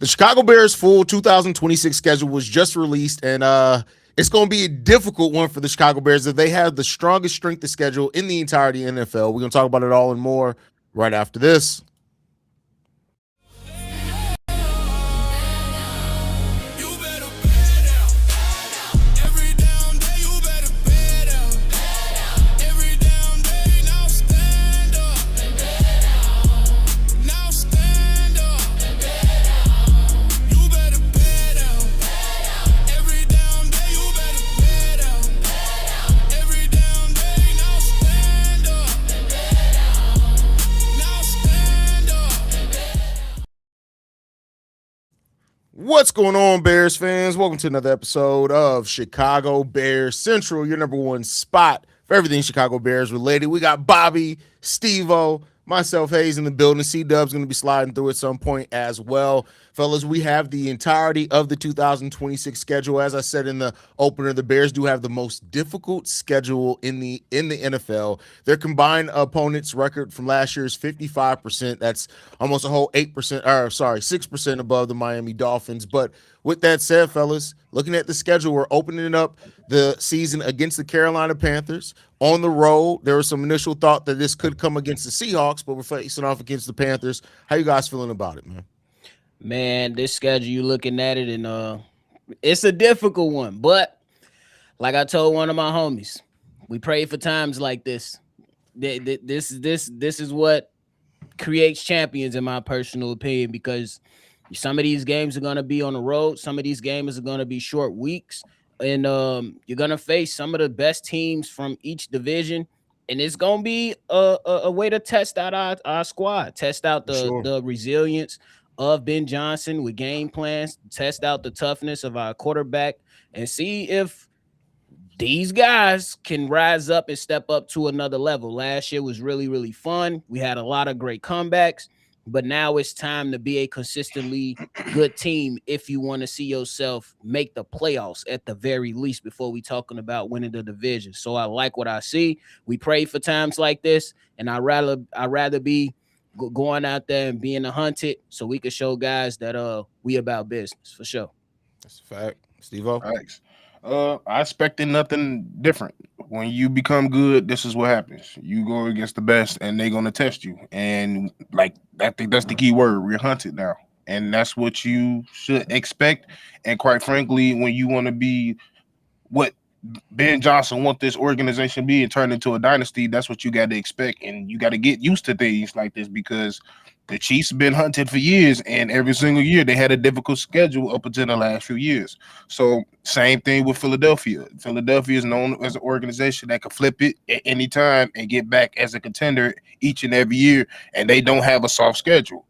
The Chicago Bears full 2026 schedule was just released, and it's going to be a difficult one for the Chicago Bears if they have the strongest strength of schedule in the entirety of the NFL. We're going to talk about it all and more right after this. What's going on, Bears fans? Welcome to another episode of Chicago Bears Central, your number one spot for everything Chicago Bears related. We got Bobby, Steve-O, myself, Haize in the building. C-Dub's going to be sliding through at some point as well. Fellas, we have the entirety of the 2026 schedule. As I said in the opener, the Bears do have the most difficult schedule in the NFL. Their combined opponents record from last year is 55%. That's almost a whole 6% above the Miami Dolphins. But with that said, fellas, looking at the schedule, we're opening up the season against the Carolina Panthers on the road. There was some initial thought that this could come against the Seahawks, but we're facing off against the Panthers. How you guys feeling about it, man? Man, this schedule, you looking at it, and it's a difficult one. But like I told one of my homies, we pray for times like this. This is what creates champions, in my personal opinion, because some of these games are gonna be on the road. Some of these games are gonna be short weeks, and you're gonna face some of the best teams from each division. And it's gonna be a way to test out our squad, test out the resilience of Ben Johnson with game plans, test out the toughness of our quarterback, and see if these guys can rise up and step up to another level. Last year was really, really fun. We had a lot of great comebacks, but now it's time to be a consistently good team if you want to see yourself make the playoffs at the very least before we talking about winning the division. So I like what I see. We pray for times like this, and I'd rather be going out there and being hunted so we can show guys that we about business for sure. That's a fact. Steve-O? Thanks. I expected nothing different. When you become good, this is what happens. You go against the best, and they're gonna test you. And like I think that's the key word. We're hunted now, and that's what you should expect. And quite frankly, when you want to be what Ben Johnson want this organization to be and turn into a dynasty, that's what you got to expect. And you got to get used to things like this because the Chiefs have been hunted for years, and every single year they had a difficult schedule up until the last few years. So same thing with Philadelphia. Philadelphia is known as an organization that can flip it at any time and get back as a contender each and every year, and they don't have a soft schedule.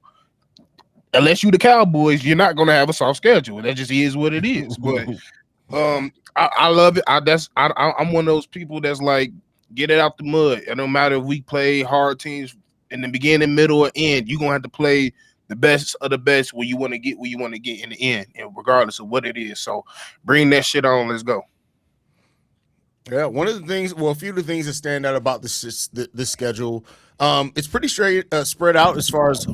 Unless you the Cowboys, you're not going to have a soft schedule. That just is what it is. But I love it. I'm one of those people that's like, get it out the mud. It don't matter if we play hard teams in the beginning, middle, or end. You're gonna have to play the best of the best when you want to get where you want to get in the end, and regardless of what it is. So bring that shit on. Let's go. Yeah, a few of the things that stand out about this schedule, it's pretty spread out as far as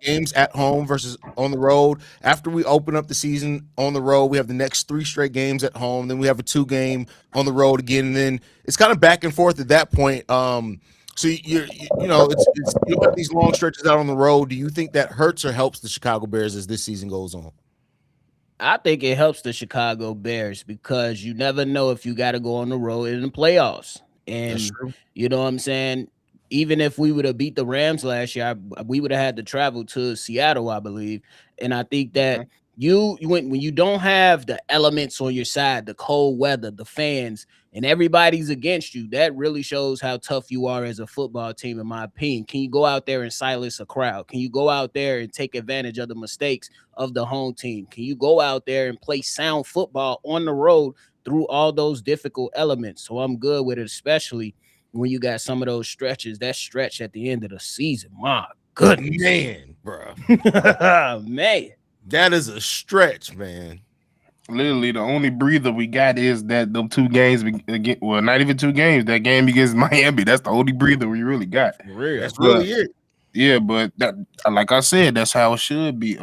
games at home versus on the road. After we open up the season on the road, we have the next 3 straight games at home. Then we have a 2-game on the road again, and then it's kind of back and forth at that point. So you have these long stretches out on the road. Do you think that hurts or helps the Chicago Bears as this season goes on? I think it helps the Chicago Bears because you never know if you got to go on the road in the playoffs. And you know what I'm saying? Even if we would have beat the Rams last year, we would have had to travel to Seattle, I believe. And I think that when you don't have the elements on your side, the cold weather, the fans, and everybody's against you, that really shows how tough you are as a football team, in my opinion. Can you go out there and silence a crowd? Can you go out there and take advantage of the mistakes of the home team? Can you go out there and play sound football on the road through all those difficult elements? So I'm good with it, especially when you got some of those stretches, that stretch at the end of the season. My goodness. Man, bro. Man. That is a stretch, man. Literally, the only breather we got is that them 2 games, well, not even 2 games, that game against Miami. That's the only breather we really got. For real. That's really it. Yeah, but that, like I said, that's how it should be.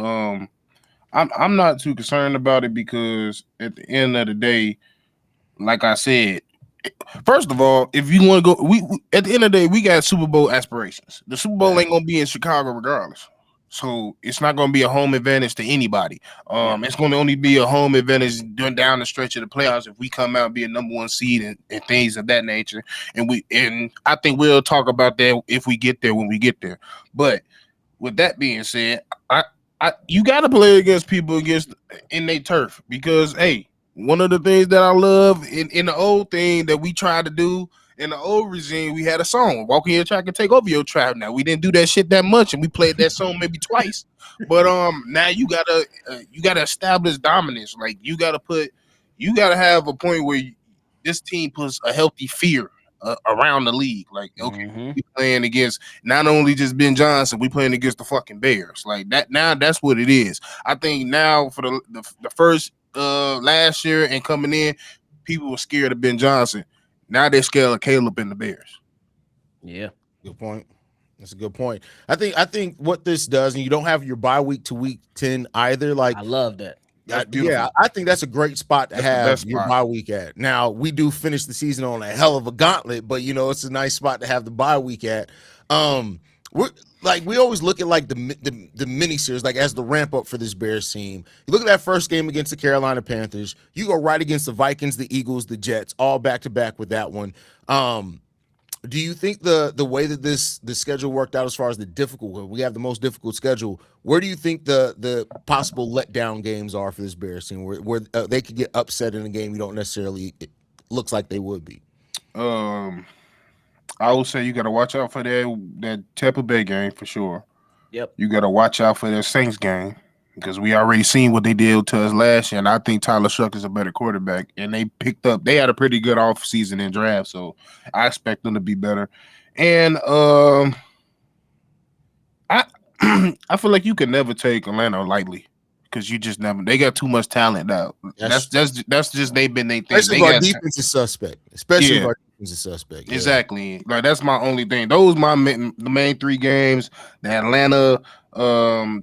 I'm not too concerned about it because at the end of the day, like I said, first of all, if you want to go, we at the end of the day, we got Super Bowl aspirations. The Super Bowl ain't gonna be in Chicago regardless. So it's not going to be a home advantage to anybody. It's going to only be a home advantage down the stretch of the playoffs if we come out and be a number one seed and things of that nature. And I think we'll talk about that if we get there when we get there. But with that being said, you got to play against people in their turf because hey, one of the things that I love in the old thing that we tried to do. In the old regime, we had a song, walk in your track and take over your trap. Now we didn't do that shit that much, and we played that song maybe twice. But now you gotta establish dominance. Like you gotta have a point where this team puts a healthy fear around the league. Like okay, we playing against not only just Ben Johnson, we playing against the fucking Bears. Like that now, that's what it is. I think now for the first last year and coming in, people were scared of Ben Johnson. Now they're scared of Caleb and the Bears. Yeah. Good point. That's a good point. I think what this does, and you don't have your bye week to week 10 either. Like I love that. I think that's a great spot to have your bye week at. Now we do finish the season on a hell of a gauntlet, but it's a nice spot to have the bye week at. We always look at like the mini series, like as the ramp up for this Bears team. You look at that first game against the Carolina Panthers. You go right against the Vikings, the Eagles, the Jets, all back to back with that one. Do you think the way that the schedule worked out as far as the difficult, we have the most difficult schedule? Where do you think the possible letdown games are for this Bears team, where they could get upset in a game you don't necessarily it looks like they would be? I would say you got to watch out for that Tampa Bay game for sure. Yep. You got to watch out for that Saints game because we already seen what they did to us last year, and I think Tyler Shuck is a better quarterback. And they had a pretty good offseason and draft, so I expect them to be better. And I I feel like you can never take Atlanta lightly because you just never. They got too much talent now. That's just they've been they thing. Especially if our defense is suspect. Especially if our defense is suspect. Exactly. Like that's my only thing. Those the main three games: the Atlanta,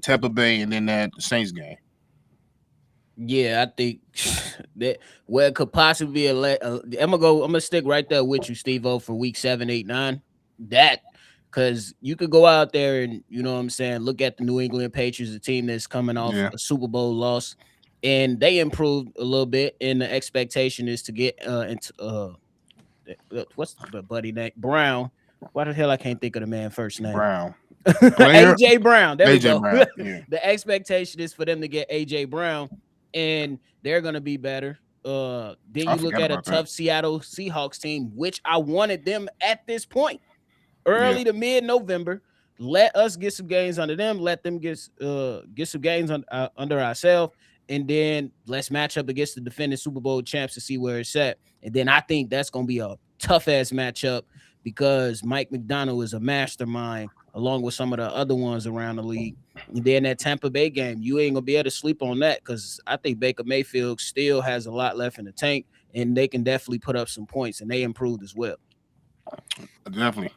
Tampa Bay, and then that Saints game. Yeah, I think that where it could possibly be I'm gonna stick right there with you, Steve-O, for week 7, 8, 9. That because you could go out there and look at the New England Patriots, a team that's coming off a Super Bowl loss, and they improved a little bit. And the expectation is to get into what's the buddy name? Brown. Why the hell I can't think of the man first name? Brown. AJ Brown. There we go. Brown. Yeah. The expectation is for them to get AJ Brown, and they're gonna be better. Then you look at a tough Seattle Seahawks team, which I wanted them at this point, early to mid-November. Let us get some games under them. Let them get some games under ourselves, and then let's match up against the defending Super Bowl champs to see where it's at. And then I think that's gonna be a tough ass matchup because Mike McDonald is a mastermind, along with some of the other ones around the league. And then that Tampa Bay game, you ain't gonna be able to sleep on that because I think Baker Mayfield still has a lot left in the tank, and they can definitely put up some points, and they improved as well. Definitely.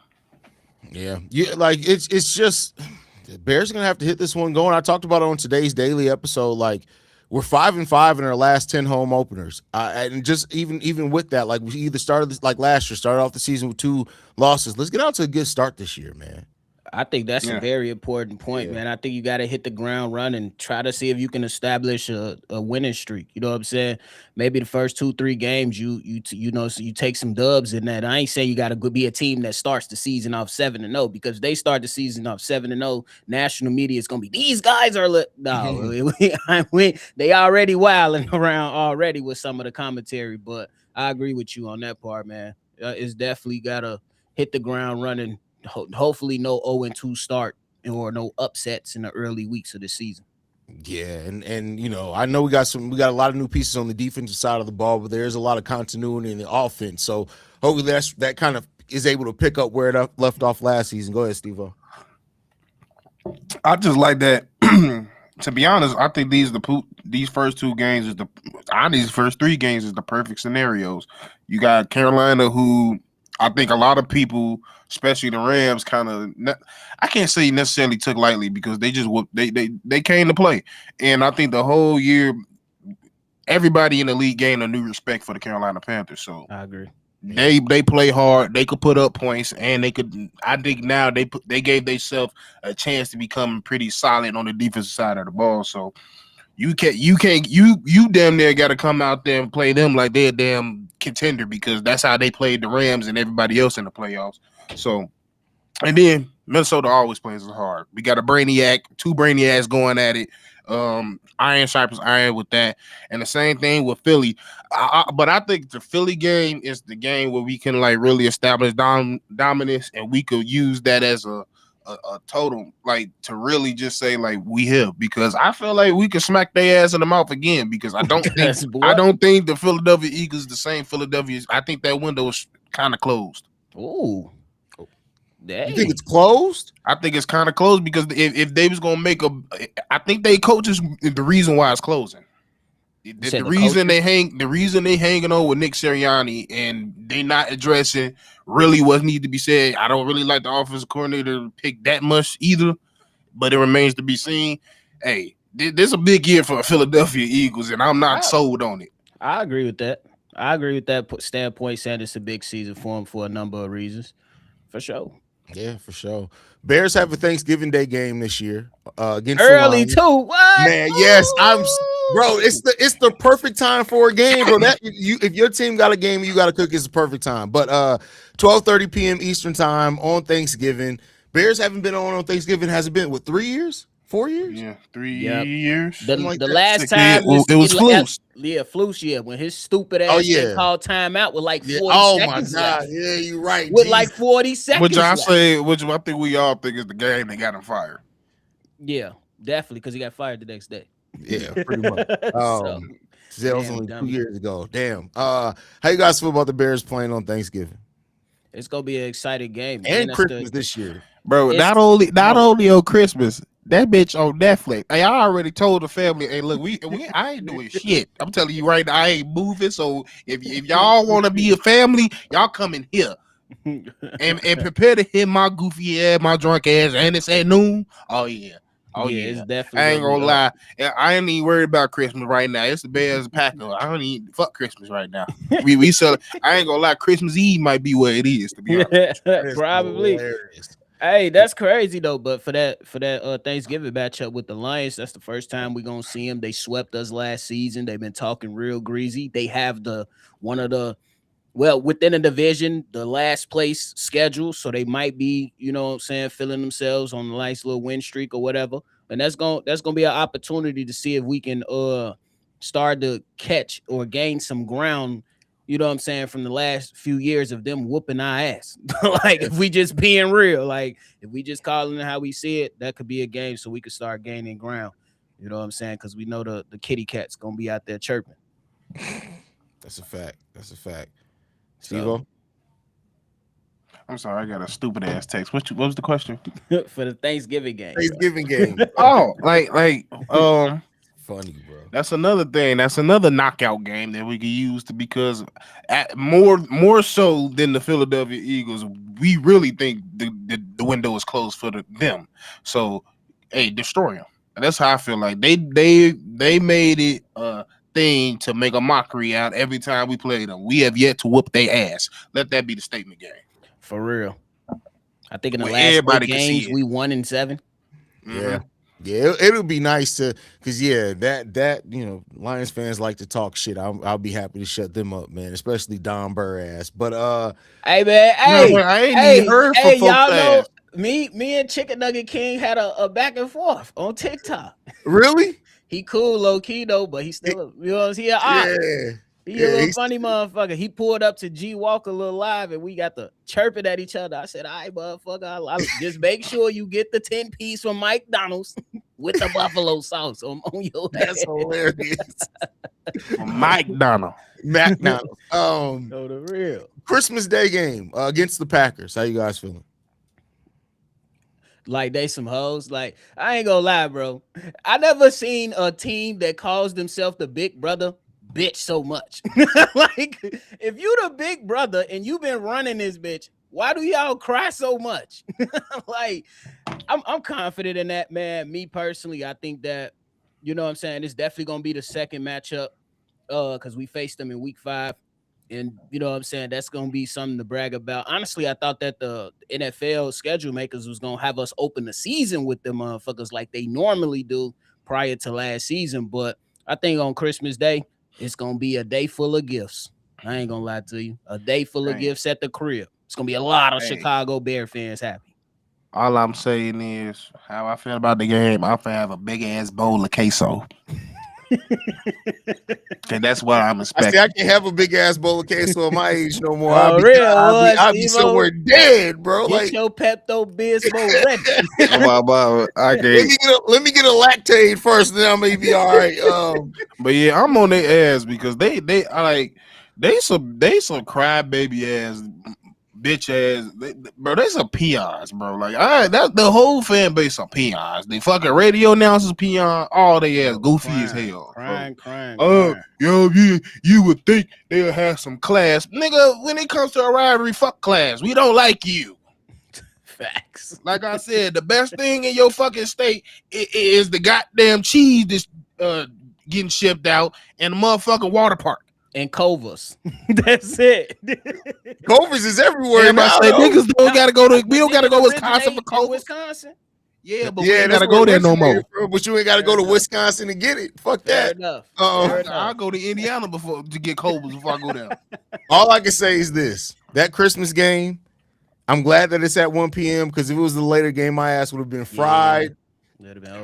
Yeah, like it's just the Bears are gonna have to hit this one going. I talked about it on today's daily episode. Like we're 5-5 in our last 10 home openers, and just even with that, like we either started like last year, started off the season with 2 losses. Let's get out to a good start this year, man. I think that's a very important point, man. I think you got to hit the ground run and try to see if you can establish a winning streak. You know what I'm saying? Maybe the first 2-3 games, so you take some dubs in that. I ain't saying you got to be a team that starts the season off 7-0 because they start the season off 7-0. National media is gonna be these guys are they already wilding around already with some of the commentary. But I agree with you on that part, man. It's definitely got to hit the ground running. Hopefully no 0-2 start or no upsets in the early weeks of the season. Yeah, and I know we got a lot of new pieces on the defensive side of the ball, but there's a lot of continuity in the offense. So hopefully that kind of is able to pick up where it left off last season. Go ahead, Steve-O. I just like that. To be honest, I think these first 2 games these first 3 games is the perfect scenarios. You got Carolina who I think a lot of people, especially the Rams, kind of I can't say necessarily took lightly because they just they came to play, and I think the whole year everybody in the league gained a new respect for the Carolina Panthers. So I agree. they play hard, they could put up points, and they could. I think now they gave themselves a chance to become pretty solid on the defensive side of the ball. So you damn near got to come out there and play them like they're a damn contender because that's how they played the Rams and everybody else in the playoffs. So, and then Minnesota always plays hard. We got a brainiac, two brainiacs going at it. Iron sharpens iron with that, and the same thing with Philly. But I think the Philly game is the game where we can like really establish dominance, and we could use that as a total, like to really just say like we here because I feel like we can smack their ass in the mouth again because I don't think the Philadelphia Eagles the same Philadelphia. I think that window is kind of closed. Ooh. Dang. You think it's closed? I think it's kind of closed because if they was gonna make I think they coaches the reason why it's closing. The reason they hanging on with Nick Sirianni and they not addressing really what needs to be said. I don't really like the offensive coordinator to pick that much either, but it remains to be seen. Hey, this is a big year for Philadelphia Eagles, and I'm not sold on it. I agree with that. I agree with that standpoint, saying it's a big season for him for a number of reasons, for sure. Yeah, for sure. Bears have a Thanksgiving Day game this year against early the too. What? Man, yes, bro. It's the perfect time for a game, bro. That if your team got a game, you got to cook. It's the perfect time. But 12:30 p.m. Eastern time on Thanksgiving. Bears haven't been on Thanksgiving. Has it been 3 years? 4 years? Yeah, 3 years. The last time it was Flus. Yeah, Flus. Yeah, when his stupid ass called timeout with like 40 seconds my God. left. Yeah, you're right. With like 40 seconds. Which I think we all think is the game that got him fired. Yeah, definitely, because he got fired the next day. Yeah, pretty much. That was only 2 years ago. Damn. How you guys feel about the Bears playing on Thanksgiving? It's gonna be an exciting game. And Christmas this year. Bro, not only on Christmas. That bitch on Netflix. Hey, I already told the family, hey, look, I ain't doing shit. I'm telling you right now, I ain't moving. So if y'all want to be a family, y'all come in here and prepare to hit my goofy ass, my drunk ass, and it's at noon. Oh yeah. It's definitely. I ain't gonna lie. I ain't even worried about Christmas right now. It's the Bears Packers. I don't even fuck Christmas right now. we sell. I ain't gonna lie. Christmas Eve might be what it is to be honest. Probably. Hilarious. Hey, that's crazy though. But for that Thanksgiving matchup with the Lions, that's the first time we're gonna see them. They swept us last season. They've been talking real greasy. They have within the division, the last place schedule. So they might be, feeling themselves on a nice little win streak or whatever. And that's gonna be an opportunity to see if we can start to catch or gain some ground. You know what I'm saying, from the last few years of them whooping our ass. Like, if we just being real, like, if we just calling it how we see it, that could be a game so we could start gaining ground. You know what I'm saying? Because we know the kitty cat's going to be out there chirping. That's a fact. Steve-O? I'm sorry, I got a stupid-ass text. What was the question? For the Thanksgiving game. Oh, funny, bro. That's another thing. That's another knockout game that we can use because more so than the Philadelphia Eagles, we really think the window is closed for them. So, hey, destroy them. That's how I feel like they made it a thing to make a mockery out every time we play them. We have yet to whoop their ass. Let that be the statement game. For real. I think in the last 8 games we 1-7. Yeah. Yeah, it'll be nice to, because that Lions fans like to talk shit. I'll be happy to shut them up, man, especially Don Burr ass. But hey man, I ain't even heard from y'all know me and Chicken Nugget King had a back and forth on TikTok. Really? He cool low key though, but he still he a little funny motherfucker. He pulled up to G Walker little live and we got the chirping at each other. I said, all right, motherfucker, I just make sure you get the 10-piece from McDonald's with the buffalo sauce on your head. That's hilarious. McDonald's. The real Christmas Day game against the Packers. How you guys feeling? Like they some hoes. Like, I ain't gonna lie, bro. I never seen a team that calls themselves the Big Brother bitch so much? Like, if you the big brother and you been running this bitch, why do y'all cry so much? Like, I'm confident in that, man. Me personally, I think that, you know what I'm saying, it's definitely gonna be the second matchup, because we faced them in week 5. And you know what I'm saying, that's gonna be something to brag about. Honestly, I thought that the NFL schedule makers was gonna have us open the season with them motherfuckers like they normally do prior to last season. But I think on Christmas Day, it's gonna be a day full of gifts. I ain't gonna lie to you. A day full of gifts at the crib. It's gonna be a lot of Chicago Bear fans happy. All I'm saying is how I feel about the game. I'm gonna have a big ass bowl of queso. And that's what I'm I expecting. can't have a big ass bowl of queso at my age no more. Oh, I'll be somewhere dead, bro. Get Like, your Pepto Bismol ready. let me get a lactate first, then I may be all right. But yeah, I'm on their ass because they some crybaby ass bitch ass, bro. They some peons, bro. Like, all right, that's the whole fan base some peons. They fucking radio announcers peon, all they ass goofy as hell. Crying. Yo, you would think they'll have some class, nigga. When it comes to a rivalry, fuck class. We don't like you. Facts. Like I said, the best thing in your fucking state is the goddamn cheese that's getting shipped out and the motherfucking water park. And Culver's. That's it. Culver's is everywhere now. Niggas don't gotta go to. We don't gotta go to Wisconsin for Culver's. Wisconsin. Yeah, but we ain't gotta go there no more. But you ain't gotta go to Wisconsin to get it. Fuck that. I'll go to Indiana to get Culver's before I go there. All I can say is this: that Christmas game, I'm glad that it's at 1 p.m. because if it was the later game, my ass would have been fried,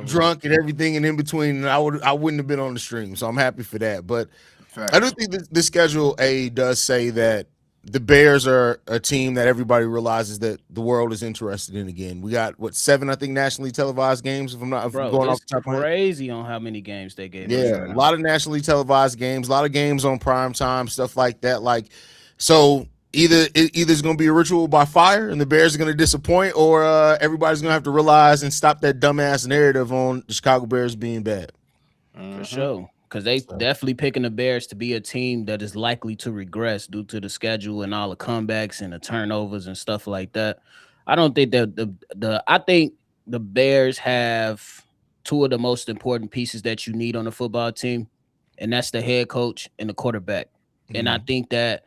drunk, and everything, and in between, and I wouldn't have been on the stream. So I'm happy for that. But I do think that the schedule A does say that the Bears are a team that everybody realizes that the world is interested in again. We got 7, I think, nationally televised games. If I'm going off the top of my head. Crazy on how many games they gave. Yeah, a lot of nationally televised games, a lot of games on prime time, stuff like that. Like, so either it's going to be a ritual by fire and the Bears are going to disappoint, or everybody's going to have to realize and stop that dumbass narrative on the Chicago Bears being bad. For sure. Because they definitely picking the Bears to be a team that is likely to regress due to the schedule and all the comebacks and the turnovers and stuff like that. I don't think that I think the Bears have 2 of the most important pieces that you need on a football team, and that's the head coach and the quarterback. Mm-hmm. And I think that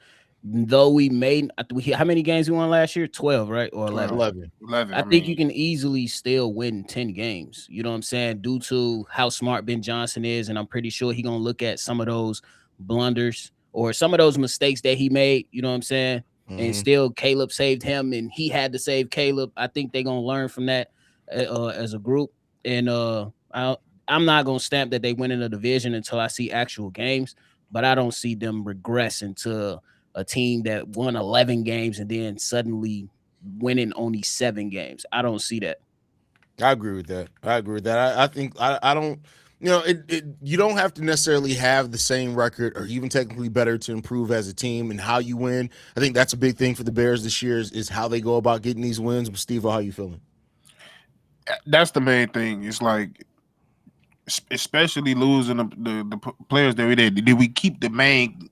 though we made, how many games we won last year? 12, right? Or 11? 11. I think you can easily still win 10 games. You know what I'm saying? Due to how smart Ben Johnson is. And I'm pretty sure he's going to look at some of those blunders or some of those mistakes that he made. You know what I'm saying? Mm-hmm. And still Caleb saved him and he had to save Caleb. I think they're going to learn from that as a group. And I'm not going to stamp that they win in the division until I see actual games. But I don't see them regressing to a team that won 11 games and then suddenly winning only 7 games. I don't see that. I agree with that. I think I don't, you don't have to necessarily have the same record or even technically better to improve as a team and how you win. I think that's a big thing for the Bears this year is how they go about getting these wins. But Steve, how you feeling? That's the main thing. It's like, especially losing the players that we did. Did we keep the main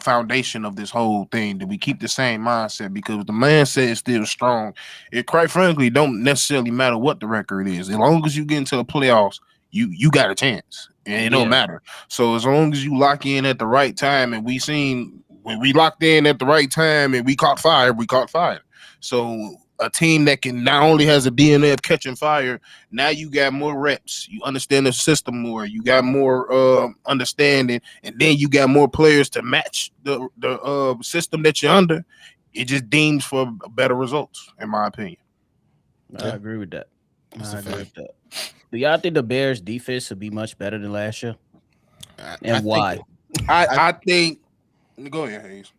foundation of this whole thing? Did we keep the same mindset? Because the mindset is still strong. It quite frankly don't necessarily matter what the record is. As long as you get into the playoffs, you got a chance. And it don't matter. So as long as you lock in at the right time, and we seen when we locked in at the right time and we caught fire. So a team that can not only has a DNA of catching fire, now you got more reps. You understand the system more. You got more understanding, and then you got more players to match the system that you're under. It just deems for better results, in my opinion. I agree with that. Do y'all think the Bears' defense will be much better than last year? And why? I think. Go ahead, Haize.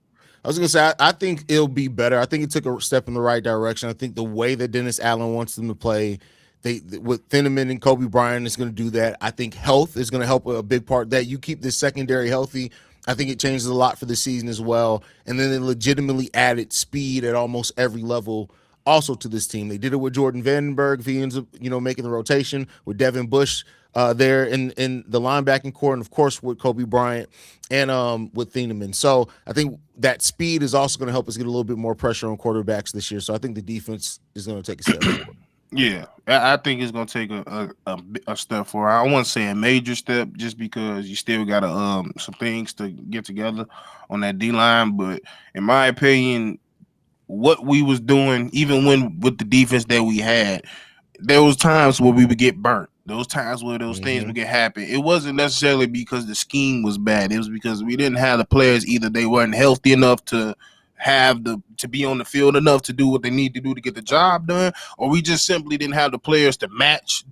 I was going to say, I think it'll be better. I think it took a step in the right direction. I think the way that Dennis Allen wants them to play, with Thieneman and Kobe Bryant is going to do that. I think health is going to help a big part. That you keep this secondary healthy, I think it changes a lot for the season as well. And then they legitimately added speed at almost every level also to this team. They did it with Jordan Vandenberg if he ends up, making the rotation, with Devin Bush there in the linebacking core, and of course with Kobe Bryant and with Thieneman. So I think that speed is also going to help us get a little bit more pressure on quarterbacks this year. So I think the defense is going to take a step forward. Yeah, I think it's gonna take a step forward. I won't say a major step, just because you still got to some things to get together on that D line. But in my opinion, what we was doing, even when with the defense that we had, there was times where we would get burnt. Those times where those things would get happen. It wasn't necessarily because the scheme was bad. It was because we didn't have the players. Either they weren't healthy enough to to be on the field enough to do what they need to do to get the job done, or we just simply didn't have the players to match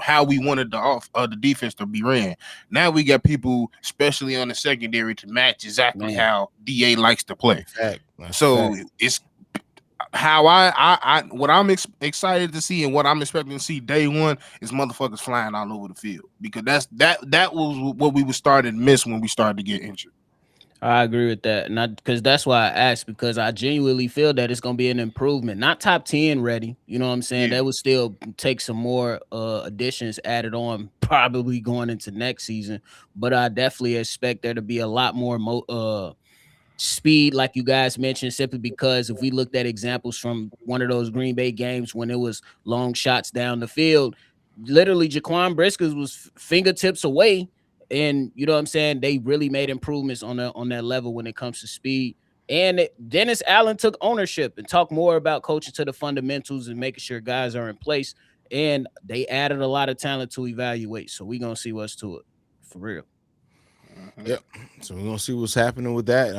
how we wanted the defense to be ran. Now we got people, especially on the secondary, to match exactly how DA likes to play. So it's how what I'm excited to see, and what I'm expecting to see day one is motherfuckers flying all over the field, because that was what we was starting to miss when we started to get injured. I agree with that, and because that's why I asked, because I genuinely feel that it's going to be an improvement, not top 10 ready. You know what I'm saying? Yeah. That would still take some more additions added on, probably going into next season. But I definitely expect there to be a lot more speed, like you guys mentioned, simply because if we looked at examples from one of those Green Bay games when it was long shots down the field, literally Jaquan Briskers was fingertips away. And you know what I'm saying? They really made improvements on that level when it comes to speed. And Dennis Allen took ownership and talked more about coaching to the fundamentals and making sure guys are in place. And they added a lot of talent to evaluate. So we're going to see what's to it, for real. Yep. So we're going to see what's happening with that.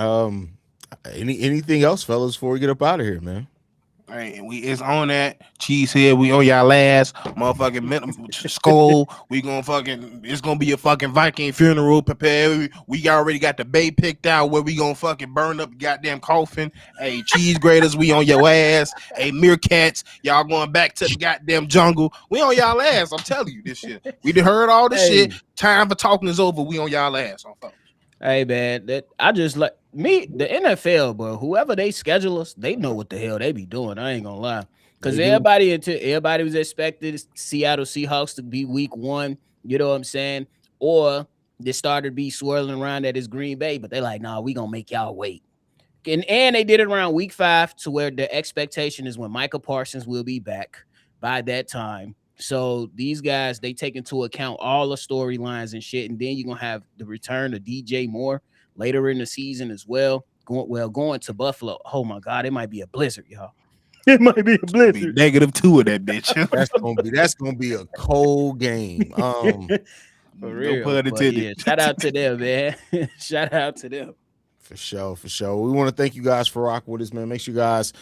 Anything else, fellas, before we get up out of here, man? All right, and it's on that Cheesehead. We on y'all last motherfucking skull. We gonna it's gonna be a fucking Viking funeral. Prepare. We already got the bay picked out where we gonna fucking burn up the goddamn coffin. Hey, cheese graters, we on your ass. Hey, meerkats, y'all going back to the goddamn jungle. We on y'all ass. I'm telling you this shit. We done heard all this shit. Time for talking is over. We on y'all ass. Hey man, that I just like me, the NFL, bro. Whoever they schedule us, they know what the hell they be doing. I ain't gonna lie, because everybody was expected Seattle Seahawks to be week 1. You know what I'm saying? Or they started to be swirling around at his Green Bay, but they're like, nah, we gonna make y'all wait. And they did it around week 5, to where the expectation is when Micah Parsons will be back by that time. So these guys, they take into account all the storylines and shit, and then you're gonna have the return of DJ Moore later in the season as well. Going to Buffalo. Oh my God, it might be a blizzard, y'all. It might be a blizzard. -2 of that bitch. that's gonna be a cold game. For real. No pun intended. Yeah, shout out to them, man. Shout out to them. For sure. We want to thank you guys for rocking with us, man. Make sure you guys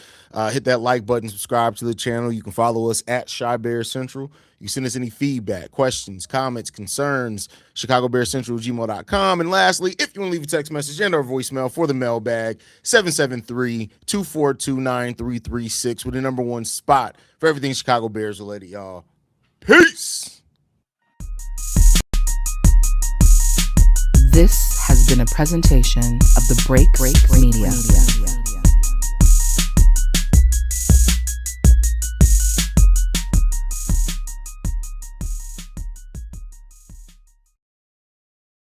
hit that like button, subscribe to the channel. You can follow us at Shy Bear Central. You can send us any feedback, questions, comments, concerns, ChicagoBearCentral@gmail.com. And lastly, if you want to leave a text message and or voicemail for the mailbag, 773-242-9336 with the #1 spot for everything Chicago Bears related, y'all. Peace. This has been a presentation of the Break Media.